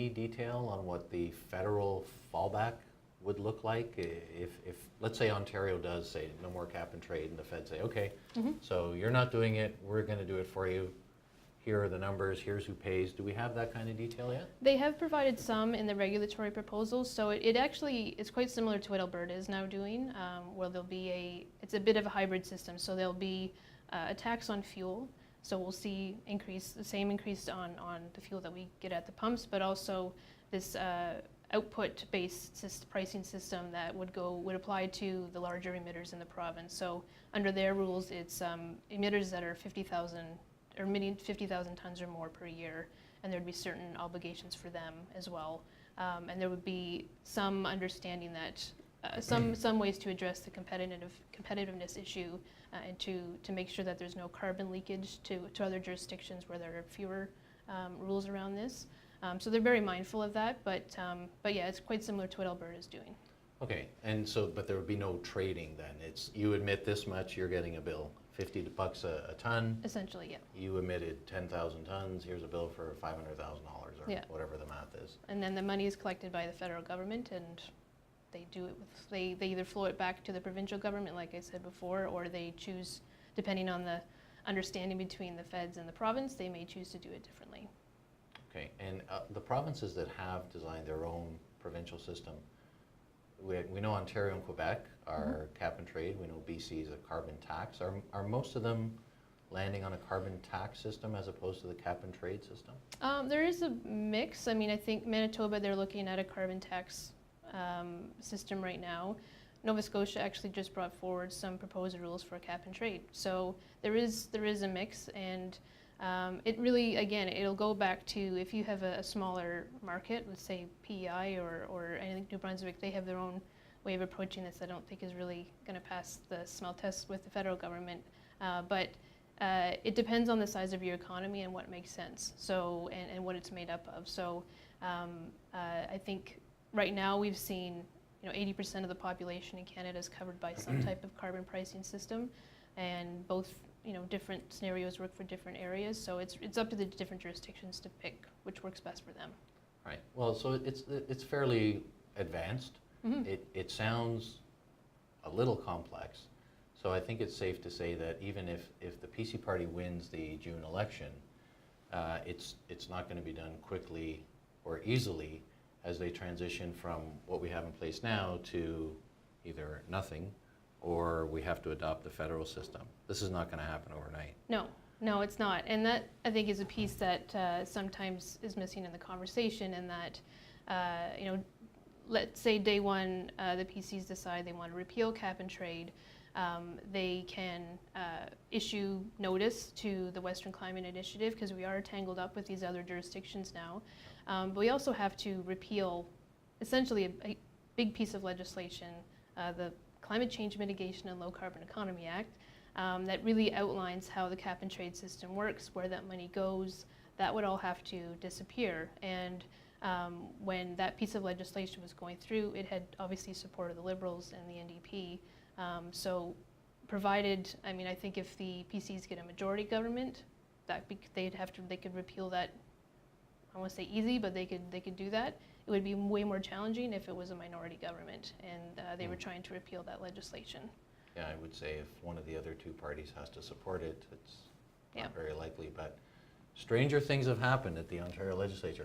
any detail on what the federal fallback would look like if let's say Ontario does say no more cap and trade, and the Fed say, okay, so you're not doing it, we're going to do it for you. Here are the numbers, here's who pays. Do we have that kind of detail yet? They have provided some in the regulatory proposals, so it actually is quite similar to what Alberta is now doing, where there'll be it's a bit of a hybrid system, so there'll be a tax on fuel, so we'll see the same increase on the fuel that we get at the pumps, but also this output-based pricing system that would apply to the larger emitters in the province. So under their rules, it's emitters that are 50,000 or emitting 50,000 tons or more per year, and there'd be certain obligations for them as well. And there would be some understanding that some ways to address the competitiveness issue and to make sure that there's no carbon leakage to other jurisdictions where there are fewer rules around this. So they're very mindful of that, but yeah, it's quite similar to what Alberta is doing. Okay, and so, but there would be no trading then. It's you emit this much, you're getting a bill, $50 a ton. Essentially, yeah. You emitted 10,000 tons, here's a bill for $500,000 or whatever the math is. And then the money is collected by the federal government, and they do it with, they either flow it back to the provincial government, like I said before, or they choose, depending on the understanding between the feds and the province, they may choose to do it differently. Okay, and the provinces that have designed their own provincial system, we know Ontario and Quebec are cap and trade. We know BC is a carbon tax. Are most of them landing on a carbon tax system as opposed to the cap and trade system? There is a mix. I mean, I think Manitoba, they're looking at a carbon tax system right now. Nova Scotia actually just brought forward some proposed rules for cap and trade. So there is a mix, and it really, again, it'll go back to if you have a smaller market, let's say PEI or I think New Brunswick, they have their own way of approaching this. I don't think is really going to pass the smell test with the federal government, but it depends on the size of your economy and what makes sense. So and what it's made up of. So I think right now we've seen 80% of the population in Canada is covered by some type of carbon pricing system, and both different scenarios work for different areas, so it's up to the different jurisdictions to pick which works best for them. Right. Well, so it's fairly advanced. It sounds a little complex, so I think it's safe to say that even if the PC party wins the June election, it's not going to be done quickly or easily as they transition from what we have in place now to either nothing or we have to adopt the federal system. This is not going to happen overnight. No, it's not. And that, I think, is a piece that sometimes is missing in the conversation, in that, let's say day one, the PCs decide they want to repeal cap and trade. They can issue notice to the Western Climate Initiative, because we are tangled up with these other jurisdictions now. But we also have to repeal essentially a big piece of legislation, the Climate Change Mitigation and Low Carbon Economy Act, that really outlines how the cap and trade system works, where that money goes. That would all have to disappear. And when that piece of legislation was going through, it had obviously support of the Liberals and the NDP. So provided, I mean, I think if the PCs get a majority government, they could repeal that. I won't say easy, but they could do that. It would be way more challenging if it was a minority government and they were trying to repeal that legislation. Yeah, I would say if one of the other two parties has to support it, it's not very likely. But stranger things have happened at the Ontario legislature.